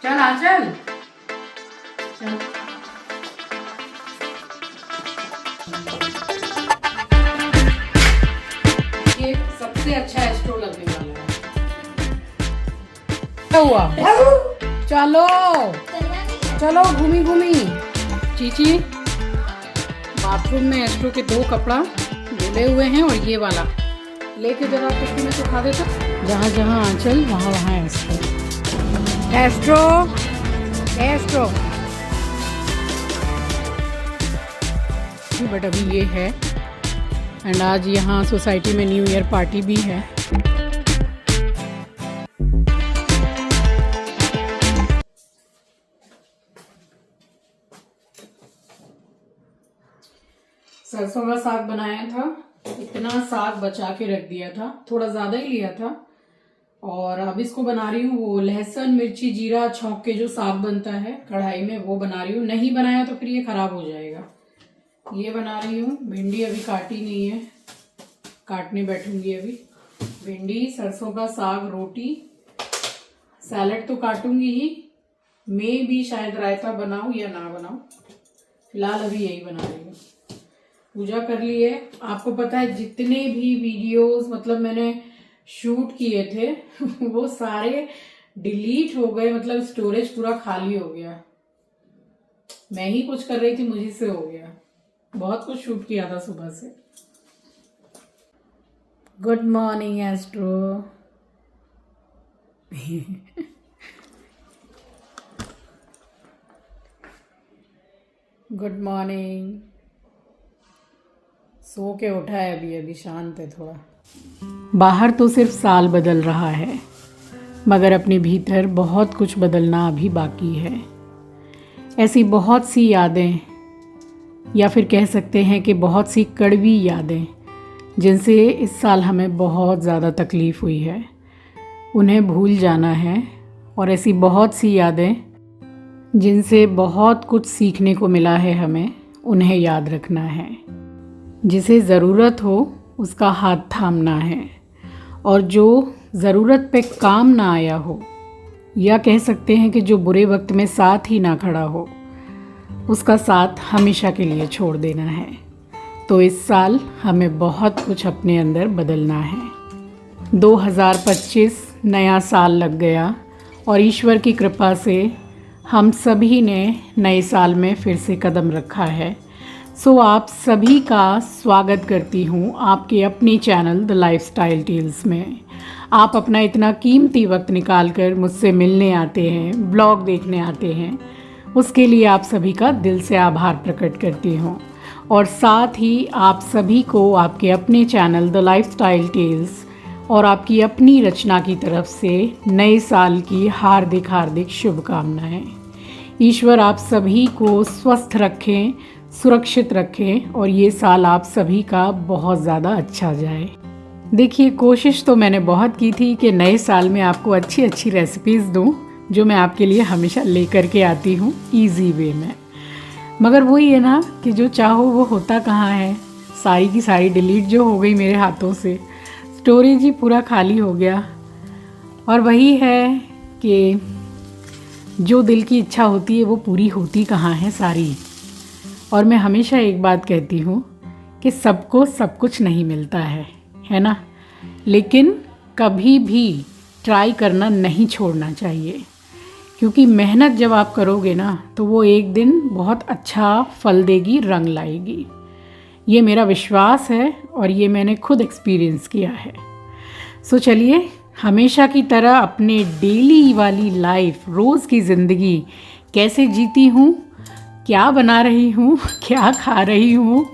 चल आ चल चल। ये सबसे अच्छा एस्ट्रो लगने वाला है। क्या हुआ? चलो चलो घूमी घूमी। चीची बाथरूम में एस्ट्रो के 2 कपड़ा धुले हुए हैं और ये वाला लेके जरा किसी में सुखा देता। जहाँ जहाँ आंचल वहाँ वहाँ एस्ट्रो एस्ट्रो एस्ट्रो। बट अभी ये है एंड आज यहाँ सोसाइटी में न्यू ईयर पार्टी भी है। सरसों का साग बनाया था। इतना साग बचा के रख दिया था, थोड़ा ज़्यादा ही लिया था। और अब इसको बना रही हूँ वो लहसुन मिर्ची जीरा छौंक के जो साग बनता है कढ़ाई में, वो बना रही हूँ। नहीं बनाया तो फिर ये खराब हो जाएगा। ये बना रही हूँ। भिंडी अभी काटी नहीं है, काटने बैठूंगी अभी। भिंडी, सरसों का साग, रोटी, सैलड तो काटूंगी ही। मैं भी शायद रायता बनाऊं या ना बनाऊं, फिलहाल अभी यही बना रही हूँ। पूजा कर ली है। आपको पता है जितने भी वीडियोस मतलब मैंने शूट किए थे वो सारे डिलीट हो गए, मतलब स्टोरेज पूरा खाली हो गया। मैं ही कुछ कर रही थी, मुझे से हो गया। बहुत कुछ शूट किया था सुबह से। Good morning Astro. Good morning. सो के उठा है अभी, अभी शांत है थोड़ा। बाहर तो सिर्फ साल बदल रहा है, मगर अपने भीतर बहुत कुछ बदलना अभी बाकी है। ऐसी बहुत सी यादें, या फिर कह सकते हैं कि बहुत सी कड़वी यादें, जिनसे इस साल हमें बहुत ज़्यादा तकलीफ़ हुई है, उन्हें भूल जाना है। और ऐसी बहुत सी यादें जिनसे बहुत कुछ सीखने को मिला है, हमें उन्हें याद रखना है। जिसे ज़रूरत हो उसका हाथ थामना है, और जो ज़रूरत पे काम ना आया हो, या कह सकते हैं कि जो बुरे वक्त में साथ ही ना खड़ा हो, उसका साथ हमेशा के लिए छोड़ देना है। तो इस साल हमें बहुत कुछ अपने अंदर बदलना है। 2025 नया साल लग गया और ईश्वर की कृपा से हम सभी ने नए साल में फिर से कदम रखा है। सो आप सभी का स्वागत करती हूँ आपके अपने चैनल द लाइफस्टाइल टेल्स में। आप अपना इतना कीमती वक्त निकाल कर मुझसे मिलने आते हैं, ब्लॉग देखने आते हैं, उसके लिए आप सभी का दिल से आभार प्रकट करती हूँ। और साथ ही आप सभी को आपके अपने चैनल द लाइफस्टाइल टेल्स और आपकी अपनी रचना की तरफ से नए साल की हार्दिक हार्दिक शुभकामनाएं। ईश्वर आप सभी को स्वस्थ रखें, सुरक्षित रखें और ये साल आप सभी का बहुत ज़्यादा अच्छा जाए। देखिए, कोशिश तो मैंने बहुत की थी कि नए साल में आपको अच्छी अच्छी रेसिपीज़ दूं, जो मैं आपके लिए हमेशा लेकर के आती हूँ इजी वे में। मगर वही है ना कि जो चाहो वो होता कहाँ है। सारी की सारी डिलीट जो हो गई मेरे हाथों से, स्टोरेज ही पूरा खाली हो गया। और वही है कि जो दिल की इच्छा होती है वो पूरी होती कहाँ है सारी। और मैं हमेशा एक बात कहती हूँ कि सबको सब कुछ नहीं मिलता है ना। लेकिन कभी भी ट्राई करना नहीं छोड़ना चाहिए, क्योंकि मेहनत जब आप करोगे ना तो वो एक दिन बहुत अच्छा फल देगी, रंग लाएगी। ये मेरा विश्वास है और ये मैंने खुद एक्सपीरियंस किया है। सो चलिए, हमेशा की तरह अपने डेली वाली लाइफ, रोज़ की ज़िंदगी कैसे जीती हूँ, क्या बना रही हूँ, क्या खा रही हूँ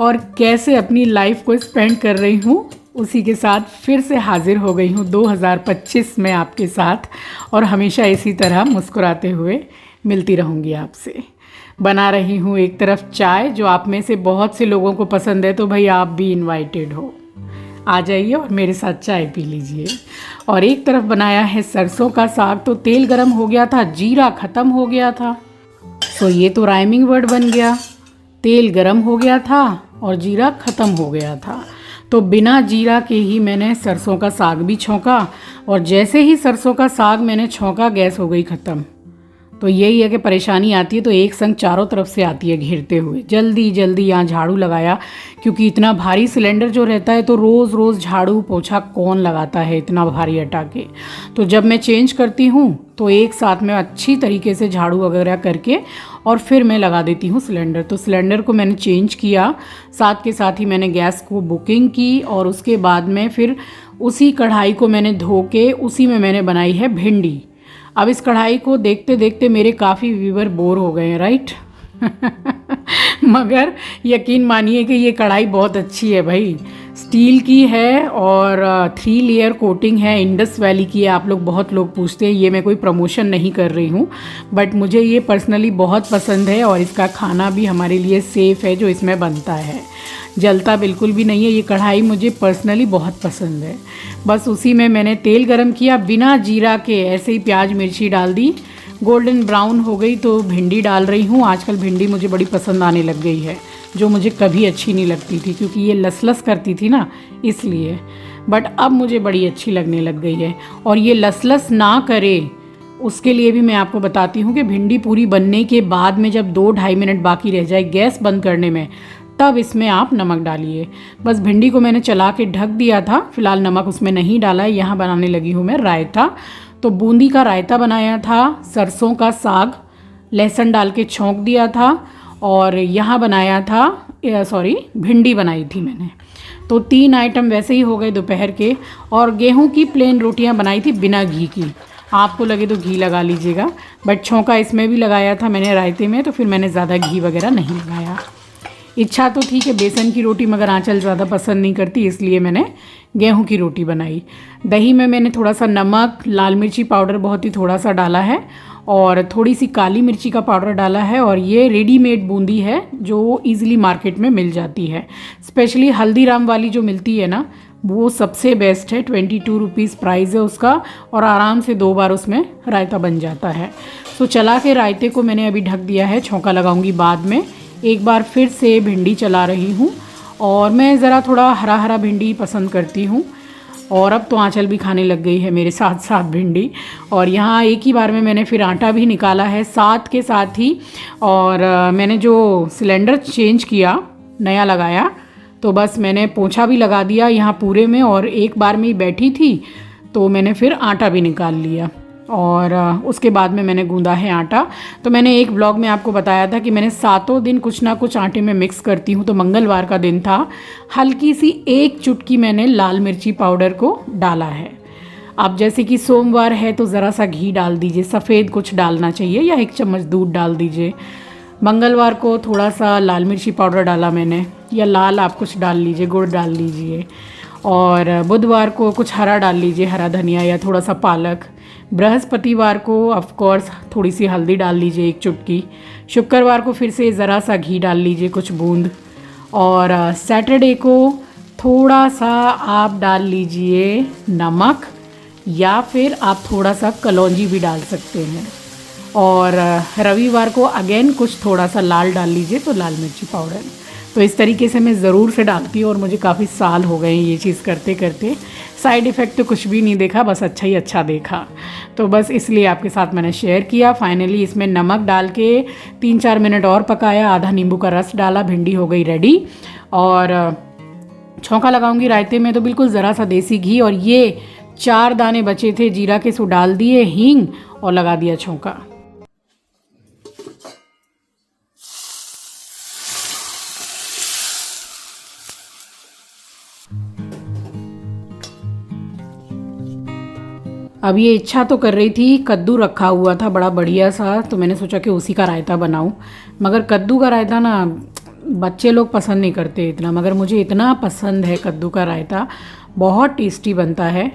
और कैसे अपनी लाइफ को स्पेंड कर रही हूँ, उसी के साथ फिर से हाजिर हो गई हूँ 2025 में आपके साथ। और हमेशा इसी तरह मुस्कुराते हुए मिलती रहूँगी आपसे। बना रही हूँ एक तरफ चाय, जो आप में से बहुत से लोगों को पसंद है, तो भाई आप भी इनवाइटेड हो, आ जाइए और मेरे साथ चाय पी लीजिए। और एक तरफ बनाया है सरसों का साग, तो तेल गरम हो गया था, जीरा ख़त्म हो गया था। तो ये तो राइमिंग वर्ड बन गया। तेल गरम हो गया था और जीरा ख़त्म हो गया था, तो बिना जीरा के ही मैंने सरसों का साग भी छौंका। और जैसे ही सरसों का साग मैंने छौंका, गैस हो गई ख़त्म। तो यही है कि परेशानी आती है तो एक संग चारों तरफ से आती है घेरते हुए। जल्दी जल्दी यहाँ झाड़ू लगाया, क्योंकि इतना भारी सिलेंडर जो रहता है तो रोज़ रोज़ झाड़ू पोछा कौन लगाता है इतना भारी हटा के। तो जब मैं चेंज करती हूँ तो एक साथ में अच्छी तरीके से झाड़ू वगैरह करके और फिर मैं लगा देती हूँ सिलेंडर। तो सिलेंडर को मैंने चेंज किया, साथ के साथ ही मैंने गैस को बुकिंग की और उसके बाद में फिर उसी कढ़ाई को मैंने धो के उसी में मैंने बनाई है भिंडी। अब इस कढ़ाई को देखते देखते मेरे काफ़ी व्यूवर बोर हो गए हैं, राइट। मगर यकीन मानिए कि ये कढ़ाई बहुत अच्छी है भाई, स्टील की है और 3 लेयर कोटिंग है, इंडस वैली की है। आप लोग बहुत लोग पूछते हैं, ये मैं कोई प्रमोशन नहीं कर रही हूँ, बट मुझे ये पर्सनली बहुत पसंद है और इसका खाना भी हमारे लिए सेफ़ है जो इसमें बनता है, जलता बिल्कुल भी नहीं है। ये कढ़ाई मुझे पर्सनली बहुत पसंद है। बस उसी में मैंने तेल गरम किया, बिना जीरा के ऐसे ही प्याज मिर्ची डाल दी, गोल्डन ब्राउन हो गई तो भिंडी डाल रही हूँ। आजकल भिंडी मुझे बड़ी पसंद आने लग गई है, जो मुझे कभी अच्छी नहीं लगती थी क्योंकि ये लसलस करती थी ना, इसलिए। बट अब मुझे बड़ी अच्छी लगने लग गई है। और ये लसलस ना करे उसके लिए भी मैं आपको बताती हूँ कि भिंडी पूरी बनने के बाद में जब 2-2.5 मिनट बाकी रह जाए गैस बंद करने में, तब इसमें आप नमक डालिए। बस भिंडी को मैंने चला के ढक दिया था, फिलहाल नमक उसमें नहीं डाला है। यहाँ बनाने लगी हूँ मैं रायता। तो बूंदी का रायता बनाया था, सरसों का साग लहसुन डाल के छौंक दिया था, और यहाँ बनाया था भिंडी बनाई थी मैंने। तो 3 आइटम वैसे ही हो गए दोपहर के। और गेहूं की प्लेन रोटियां बनाई थी बिना घी की, आपको लगे तो घी लगा लीजिएगा, बट छौंका इसमें भी लगाया था मैंने रायते में, तो फिर मैंने ज़्यादा घी वगैरह नहीं लगाया। इच्छा तो थी कि बेसन की रोटी, मगर आंचल ज़्यादा पसंद नहीं करती, इसलिए मैंने गेहूं की रोटी बनाई। दही में मैंने थोड़ा सा नमक, लाल मिर्ची पाउडर बहुत ही थोड़ा सा डाला है और थोड़ी सी काली मिर्ची का पाउडर डाला है। और ये रेडीमेड बूंदी है जो ईज़िली मार्केट में मिल जाती है, स्पेशली हल्दीराम वाली जो मिलती है ना, वो सबसे बेस्ट है। 22 रुपीज़ प्राइस है उसका और आराम से 2 बार उसमें रायता बन जाता है। तो चला के रायते को मैंने अभी ढक दिया है, छौंका लगाऊंगी बाद में। एक बार फिर से भिंडी चला रही हूँ, और मैं ज़रा थोड़ा हरा हरा भिंडी पसंद करती हूँ। और अब तो आंचल भी खाने लग गई है मेरे साथ साथ भिंडी। और यहाँ एक ही बार में मैंने फिर आटा भी निकाला है साथ के साथ ही। और मैंने जो सिलेंडर चेंज किया, नया लगाया, तो बस मैंने पोंछा भी लगा दिया यहाँ पूरे में, और एक बार में ही बैठी थी तो मैंने फिर आटा भी निकाल लिया। और उसके बाद में मैंने गूंदा है आटा। तो मैंने एक ब्लॉग में आपको बताया था कि मैंने 7 दिन कुछ ना कुछ आटे में मिक्स करती हूँ। तो मंगलवार का दिन था, हल्की सी 1 चुटकी मैंने लाल मिर्ची पाउडर को डाला है। अब जैसे कि सोमवार है तो ज़रा सा घी डाल दीजिए, सफ़ेद कुछ डालना चाहिए, या 1 चम्मच दूध डाल दीजिए। मंगलवार को थोड़ा सा लाल मिर्ची पाउडर डाला मैंने, या लाल आप कुछ डाल लीजिए, गुड़ डाल लीजिए। और बुधवार को कुछ हरा डाल लीजिए, हरा धनिया या थोड़ा सा पालक। बृहस्पतिवार को ऑफ कोर्स थोड़ी सी हल्दी डाल लीजिए, 1 चुटकी। शुक्रवार को फिर से ज़रा सा घी डाल लीजिए, कुछ बूंद। और सैटरडे को थोड़ा सा आप डाल लीजिए नमक, या फिर आप थोड़ा सा कलौंजी भी डाल सकते हैं। और रविवार को अगेन कुछ थोड़ा सा लाल डाल लीजिए, तो लाल मिर्ची पाउडर। तो इस तरीके से मैं ज़रूर से डालती हूँ, और मुझे काफ़ी साल हो गए ये चीज़ करते करते। साइड इफ़ेक्ट तो कुछ भी नहीं देखा, बस अच्छा ही अच्छा देखा, तो बस इसलिए आपके साथ मैंने शेयर किया। फाइनली इसमें नमक डाल के 3-4 मिनट और पकाया, आधा नींबू का रस डाला, भिंडी हो गई रेडी। और छौंका लगाऊंगी रायते में तो बिल्कुल ज़रा सा देसी घी, और ये 4 दाने बचे थे जीरा के, सो डाल दिए, हींग, और लगा दिया छौंका। अब ये इच्छा तो कर रही थी, कद्दू रखा हुआ था बड़ा बढ़िया सा, तो मैंने सोचा कि उसी का रायता बनाऊं। मगर कद्दू का रायता ना बच्चे लोग पसंद नहीं करते इतना, मगर मुझे इतना पसंद है कद्दू का रायता, बहुत टेस्टी बनता है।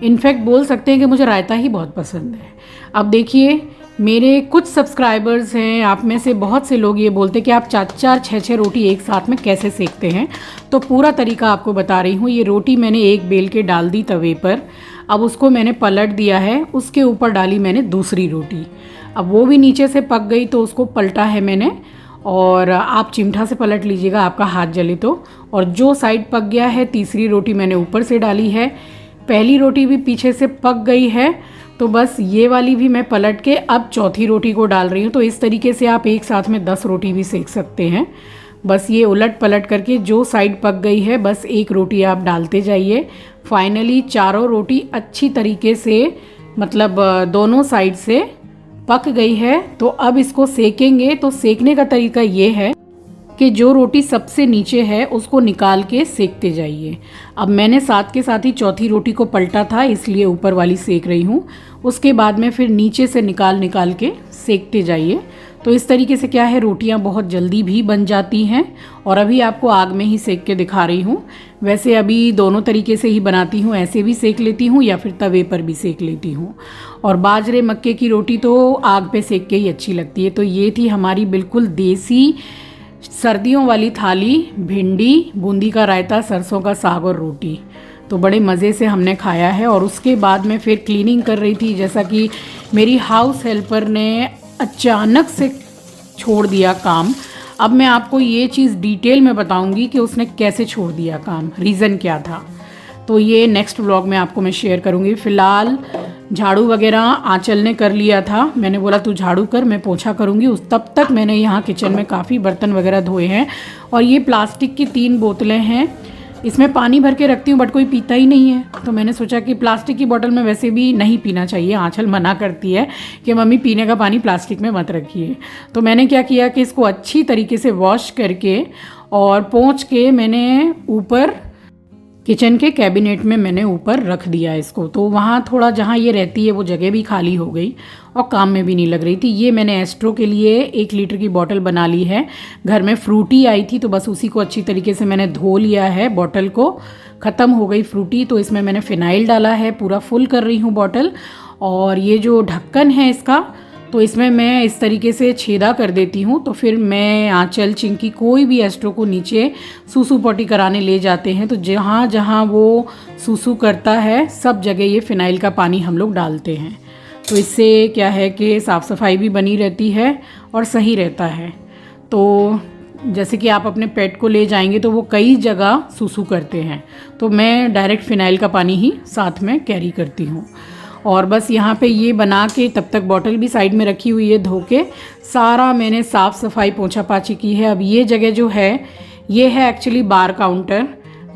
इनफैक्ट बोल सकते हैं कि मुझे रायता ही बहुत पसंद है। अब देखिए, मेरे कुछ सब्सक्राइबर्स हैं, आप में से बहुत से लोग ये बोलते हैं कि आप 4-4, 6-6 रोटी एक साथ में कैसे सेकते हैं। तो पूरा तरीका आपको बता रही हूँ। ये रोटी मैंने एक बेल के डाल दी तवे पर, अब उसको मैंने पलट दिया है, उसके ऊपर डाली मैंने दूसरी रोटी। अब वो भी नीचे से पक गई तो उसको पलटा है मैंने, और आप चिमटा से पलट लीजिएगा, आपका हाथ जले तो। और जो साइड पक गया है, तीसरी रोटी मैंने ऊपर से डाली है। पहली रोटी भी पीछे से पक गई है, तो बस ये वाली भी मैं पलट के अब चौथी रोटी को डाल रही हूँ। तो इस तरीके से आप एक साथ में 10 रोटी भी सेक सकते हैं। बस ये उलट पलट करके जो साइड पक गई है बस एक रोटी आप डालते जाइए। फाइनली चारों रोटी अच्छी तरीके से मतलब दोनों साइड से पक गई है। तो अब इसको सेकेंगे। तो सेकने का तरीका ये है कि जो रोटी सबसे नीचे है उसको निकाल के सेकते जाइए। अब मैंने साथ के साथ ही चौथी रोटी को पलटा था, इसलिए ऊपर वाली सेक रही हूँ। उसके बाद में फिर नीचे से निकाल के सेकते जाइए। तो इस तरीके से क्या है, रोटियां बहुत जल्दी भी बन जाती हैं। और अभी आपको आग में ही सेक के दिखा रही हूँ। वैसे अभी दोनों तरीके से ही बनाती हूँ, ऐसे भी सेक लेती हूँ या फिर तवे पर भी सेक लेती हूँ। और बाजरे मक्के की रोटी तो आग पे सेक के ही अच्छी लगती है। तो ये थी हमारी बिल्कुल देसी सर्दियों वाली थाली, भिंडी, बूंदी का रायता, सरसों का साग और रोटी। तो बड़े मज़े से हमने खाया है। और उसके बाद मैं फिर क्लीनिंग कर रही थी, जैसा कि मेरी हाउस हेल्पर ने अचानक से छोड़ दिया काम। अब मैं आपको ये चीज़ डिटेल में बताऊंगी कि उसने कैसे छोड़ दिया काम, रीज़न क्या था। तो ये नेक्स्ट व्लॉग में आपको मैं शेयर करूंगी। फ़िलहाल झाड़ू वगैरह आंचल ने कर लिया था। मैंने बोला तू झाड़ू कर, मैं पोछा करूंगी। उस तब तक मैंने यहाँ किचन में काफ़ी बर्तन वगैरह धोए हैं। और ये प्लास्टिक की 3 बोतलें हैं, इसमें पानी भर के रखती हूँ बट कोई पीता ही नहीं है। तो मैंने सोचा कि प्लास्टिक की बोतल में वैसे भी नहीं पीना चाहिए, आंचल मना करती है कि मम्मी पीने का पानी प्लास्टिक में मत रखिए। तो मैंने क्या किया कि इसको अच्छी तरीके से वॉश करके और पोंछ के मैंने ऊपर किचन के कैबिनेट में मैंने ऊपर रख दिया इसको। तो वहाँ थोड़ा जहाँ ये रहती है वो जगह भी खाली हो गई और काम में भी नहीं लग रही थी। ये मैंने एस्ट्रो के लिए 1 लीटर की बोतल बना ली है। घर में फ्रूटी आई थी तो बस उसी को अच्छी तरीके से मैंने धो लिया है। बोतल को ख़त्म हो गई फ्रूटी, तो इसमें मैंने फ़िनाइल डाला है, पूरा फुल कर रही हूँ बोतल। और ये जो ढक्कन है इसका, तो इसमें मैं इस तरीके से छेदा कर देती हूँ। तो फिर मैं आंचल, चिंकी, कोई भी एस्ट्रो को नीचे सूसू पोटी कराने ले जाते हैं तो जहाँ जहाँ वो सूसू करता है सब जगह ये फ़िनाइल का पानी हम लोग डालते हैं। तो इससे क्या है कि साफ़ सफाई भी बनी रहती है और सही रहता है। तो जैसे कि आप अपने पेट को ले जाएंगे तो वो कई जगह सूसू करते हैं, तो मैं डायरेक्ट फ़िनाइल का पानी ही साथ में कैरी करती हूँ। और बस यहाँ पे ये बना के तब तक बॉटल भी साइड में रखी हुई है धो के। सारा मैंने साफ़ सफाई पोंछा पाछी की है। अब ये जगह जो है ये है एक्चुअली बार काउंटर,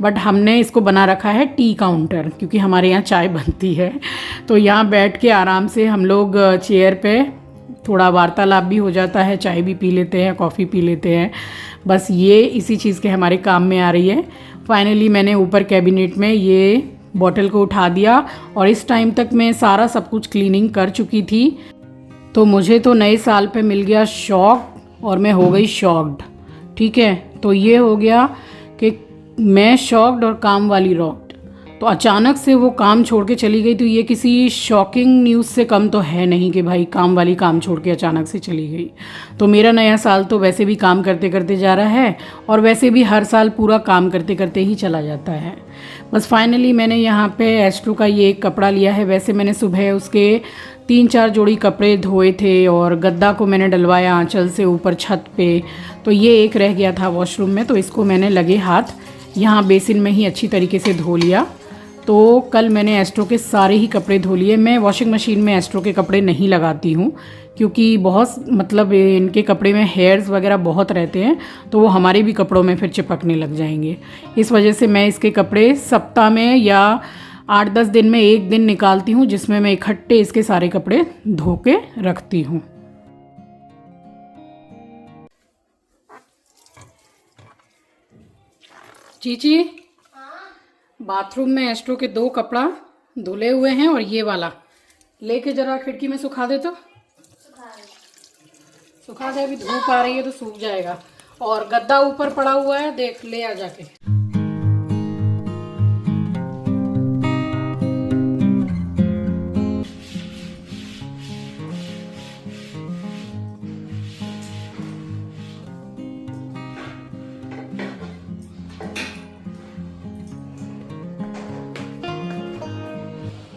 बट हमने इसको बना रखा है टी काउंटर, क्योंकि हमारे यहाँ चाय बनती है। तो यहाँ बैठ के आराम से हम लोग चेयर पे थोड़ा वार्तालाप भी हो जाता है, चाय भी पी लेते हैं, कॉफ़ी पी लेते हैं। बस ये इसी चीज़ के हमारे काम में आ रही है। फाइनली मैंने ऊपर कैबिनेट में ये बॉटल को उठा दिया और इस टाइम तक मैं सारा सब कुछ क्लीनिंग कर चुकी थी। तो मुझे तो नए साल पे मिल गया शॉक और मैं हो गई शॉक्ड। ठीक है, तो ये हो गया कि मैं शॉक्ड और काम वाली रॉक्ड। तो अचानक से वो काम छोड़ के चली गई, तो ये किसी शॉकिंग न्यूज़ से कम तो है नहीं कि भाई काम वाली काम छोड़ के अचानक से चली गई। तो मेरा नया साल तो वैसे भी काम करते करते जा रहा है और वैसे भी हर साल पूरा काम करते करते ही चला जाता है। बस फाइनली मैंने यहाँ पे एस्ट्रो का ये एक कपड़ा लिया है। वैसे मैंने सुबह उसके 3-4 जोड़ी कपड़े धोए थे और गद्दा को मैंने डलवाया आंचल से ऊपर छत पे। तो ये एक रह गया था वॉशरूम में, तो इसको मैंने लगे हाथ यहाँ बेसिन में ही अच्छी तरीके से धो लिया। तो कल मैंने एस्ट्रो के सारे ही कपड़े धो लिए। मैं वॉशिंग मशीन में एस्ट्रो के कपड़े नहीं लगाती हूँ, क्योंकि बहुत मतलब इनके कपड़े में हेयर्स वगैरह बहुत रहते हैं, तो वो हमारे भी कपड़ों में फिर चिपकने लग जाएंगे। इस वजह से मैं इसके कपड़े सप्ताह में या 8-10 दिन में एक दिन निकालती हूँ, जिसमें मैं इकट्ठे इसके सारे कपड़े धो के रखती हूँ। चीची, बाथरूम में एस्ट्रो के 2 कपड़ा धुले हुए हैं और ये वाला लेके जरा खिड़की में सुखा दे। तो सुखा दे, अभी धूप आ रही है तो सूख जाएगा। और गद्दा ऊपर पड़ा हुआ है, देख ले आ जाके।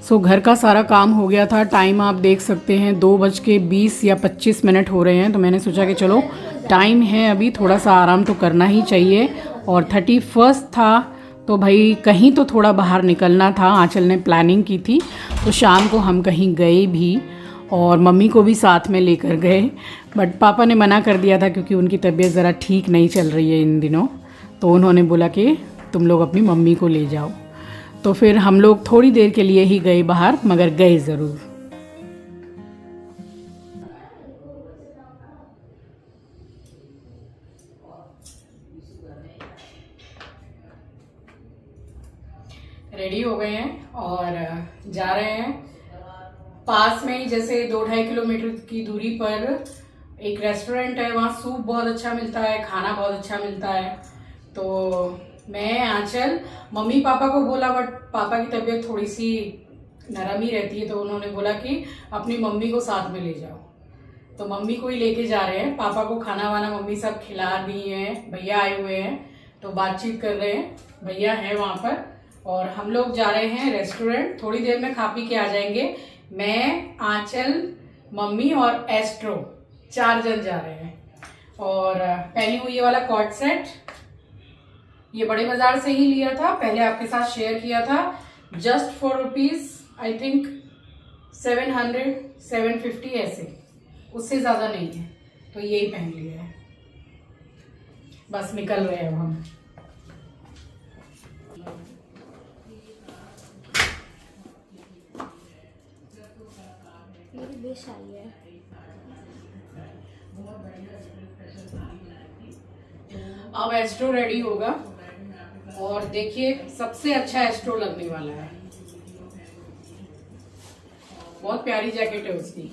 सो घर का सारा काम हो गया था। टाइम आप देख सकते हैं 2:20 या 25 मिनट हो रहे हैं। तो मैंने सोचा कि चलो टाइम है अभी, थोड़ा सा आराम तो करना ही चाहिए। और 31 था तो भाई कहीं तो थोड़ा बाहर निकलना था, आंचल ने प्लानिंग की थी, तो शाम को हम कहीं गए भी और मम्मी को भी साथ में लेकर गए। बट पापा ने मना कर दिया था क्योंकि उनकी तबीयत ज़रा ठीक नहीं चल रही है इन दिनों, तो उन्होंने बोला कि तुम लोग अपनी मम्मी को ले जाओ। तो फिर हम लोग थोड़ी देर के लिए ही गए बाहर, मगर गए ज़रूर। रेडी हो गए हैं और जा रहे हैं। पास में ही जैसे 2-2.5 किलोमीटर की दूरी पर एक रेस्टोरेंट है, वहाँ सूप बहुत अच्छा मिलता है, खाना बहुत अच्छा मिलता है। तो मैं आंचल मम्मी पापा को बोला, बट पापा की तबीयत थोड़ी सी नरम ही रहती है, तो उन्होंने बोला कि अपनी मम्मी को साथ में ले जाओ। तो मम्मी को ही लेके जा रहे हैं। पापा को खाना वाना मम्मी सब खिला दी हैं, भैया आए हुए हैं तो बातचीत कर रहे हैं, भैया हैं वहाँ पर। और हम लोग जा रहे हैं रेस्टोरेंट, थोड़ी देर में खा पी के आ जाएंगे। मैं, आंचल, मम्मी और एस्ट्रो 4 जन जा रहे हैं। और पहनी हुई ये वाला कॉर्ड सेट ये बड़े बाजार से ही लिया था, पहले आपके साथ शेयर किया था, just for rupees I think 700-750 ऐसे, उससे ज़्यादा नहीं है। तो यही पहन लिया है। बस निकल रहे हैं अब हम। अब एस्ट्रो रेडी होगा और देखिए सबसे अच्छा एस्ट्रो लगने वाला है। बहुत प्यारी जैकेट है उसकी।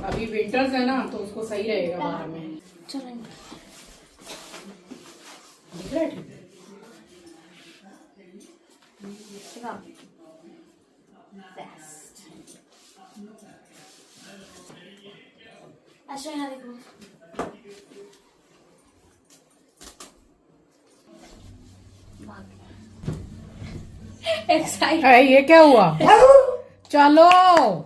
अभी विंटर्स है ना, तो उसको सही रहेगा बाहर में। दिख रहा है? अच्छा यहाँ देखो। ये क्या हुआ? चलो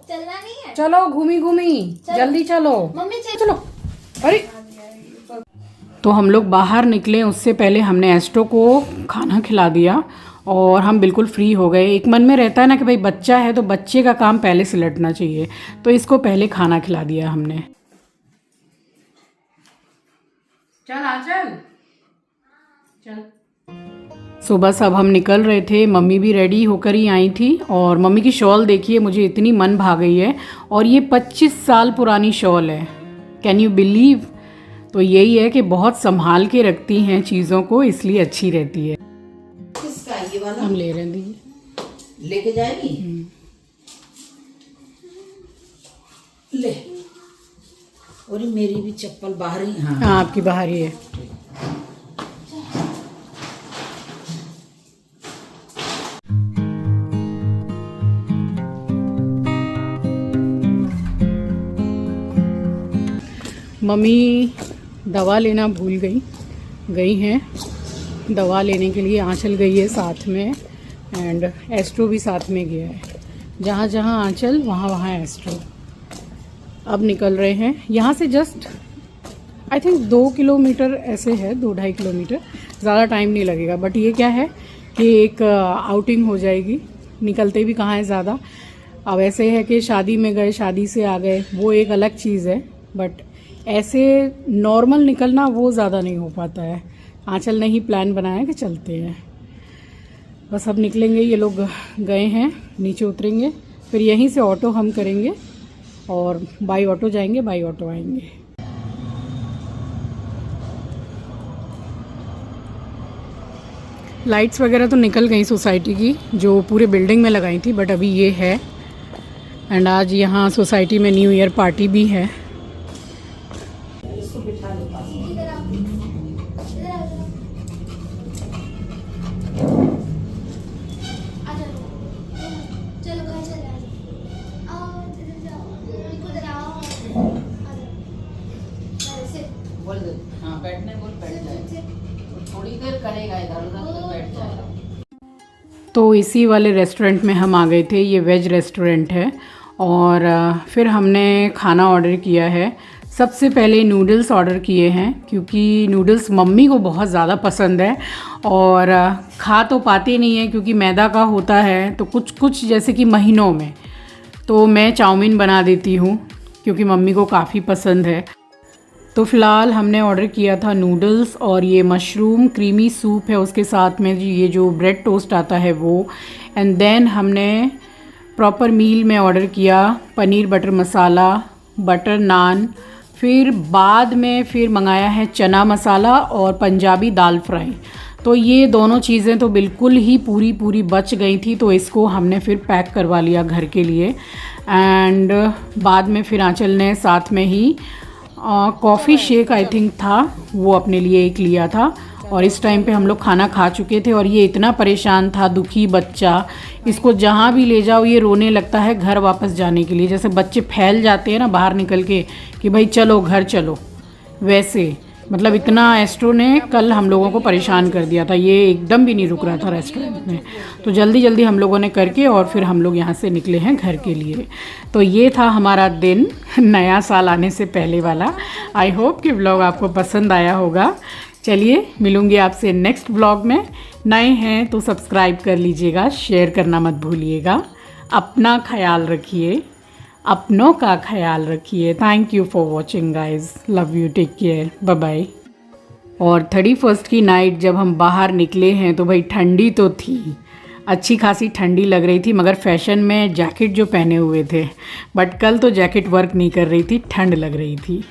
चलना नहीं है, चलो घूमी घूमी, जल्दी चलो मम्मी चलो। अरे तो हम लोग बाहर निकले उससे पहले हमने एस्ट्रो को खाना खिला दिया और हम बिल्कुल फ्री हो गए। एक मन में रहता है ना कि भाई बच्चा है तो बच्चे का काम पहले सिलटना चाहिए, तो इसको पहले खाना खिला दिया हमने। चल आंचल चल। सुबह सब हम निकल रहे थे, मम्मी भी रेडी होकर ही आई थी। और मम्मी की शॉल देखिए, मुझे इतनी मन भा गई है। और ये 25 साल पुरानी शॉल है, कैन यू बिलीव? तो यही है कि बहुत संभाल के रखती हैं चीज़ों को, इसलिए अच्छी रहती है। किसका ये वाला? हम ले रहे हैं, लेके जाएगी? ले। और मेरी भी चप्पल बाहर ही। हाँ आपकी बाहर ही है। मम्मी दवा लेना भूल गई हैं। दवा लेने के लिए आंचल गई है साथ में, एंड एस्ट्रो भी साथ में गया है। जहाँ जहाँ आंचल वहाँ एस्ट्रो। अब निकल रहे हैं यहाँ से, जस्ट आई थिंक 2 किलोमीटर ऐसे है, 2-2.5 किलोमीटर, ज़्यादा टाइम नहीं लगेगा। बट ये क्या है कि एक आउटिंग हो जाएगी, निकलते भी कहाँ है ज़्यादा। अब ऐसे है कि शादी में गए, शादी से आ गए, वो एक अलग चीज़ है। बट ऐसे नॉर्मल निकलना वो ज़्यादा नहीं हो पाता है। आंचल ने ही प्लान बनाया कि चलते हैं, बस अब निकलेंगे। ये लोग गए हैं, नीचे उतरेंगे, फिर यहीं से ऑटो हम करेंगे और बाई ऑटो जाएंगे, बाई ऑटो आएंगे। लाइट्स वगैरह तो निकल गई सोसाइटी की, जो पूरे बिल्डिंग में लगाई थी, बट अभी ये है। एंड आज यहाँ सोसाइटी में न्यू ईयर पार्टी भी है। हाँ बैठने बोल, बैठ जाए, थोड़ी देर करेगा इधर उधर तो बैठ जाएगा। तो इसी वाले रेस्टोरेंट में हम आ गए थे, ये वेज रेस्टोरेंट है। और फिर हमने खाना ऑर्डर किया है। सबसे पहले नूडल्स ऑर्डर किए हैं क्योंकि नूडल्स मम्मी को बहुत ज़्यादा पसंद है और खा तो पाते नहीं है क्योंकि मैदा का होता है, तो कुछ कुछ जैसे कि महीनों में तो मैं चाउमीन बना देती हूँ क्योंकि मम्मी को काफ़ी पसंद है। तो फ़िलहाल हमने ऑर्डर किया था नूडल्स और ये मशरूम क्रीमी सूप है, उसके साथ में ये जो ब्रेड टोस्ट आता है वो। एंड देन हमने प्रॉपर मील में ऑर्डर किया पनीर बटर मसाला, बटर नान, फिर बाद में फिर मंगाया है चना मसाला और पंजाबी दाल फ्राई। तो ये दोनों चीज़ें तो बिल्कुल ही पूरी बच गई थी, तो इसको हमने फिर पैक करवा लिया घर के लिए। एंड बाद में फिर आंचल ने साथ में ही कॉफ़ी शेक आई थिंक था वो अपने लिए एक लिया था। और इस टाइम पे हम लोग खाना खा चुके थे और ये इतना परेशान था, दुखी बच्चा, इसको जहाँ भी ले जाओ ये रोने लगता है घर वापस जाने के लिए। जैसे बच्चे फैल जाते हैं ना बाहर निकल के कि भाई चलो घर चलो, वैसे मतलब इतना एस्ट्रो ने कल हम लोगों को परेशान कर दिया था। ये एकदम भी नहीं रुक रहा था रेस्टोरेंट में। तो जल्दी जल्दी हम लोगों ने करके और फिर हम लोग यहाँ से निकले हैं घर के लिए। तो ये था हमारा दिन नया साल आने से पहले वाला। आई होप कि व्लॉग आपको पसंद आया होगा। चलिए मिलूँगी आपसे नेक्स्ट व्लॉग में। नए हैं तो सब्सक्राइब कर लीजिएगा, शेयर करना मत भूलिएगा। अपना ख्याल रखिए, अपनों का ख्याल रखिए। Thank you for watching guys, love you, take care, bye bye. और 31st की नाइट जब हम बाहर निकले हैं तो भाई ठंडी तो थी, अच्छी खासी ठंडी लग रही थी, मगर फैशन में जैकेट जो पहने हुए थे, बट कल तो जैकेट वर्क नहीं कर रही थी, ठंड लग रही थी।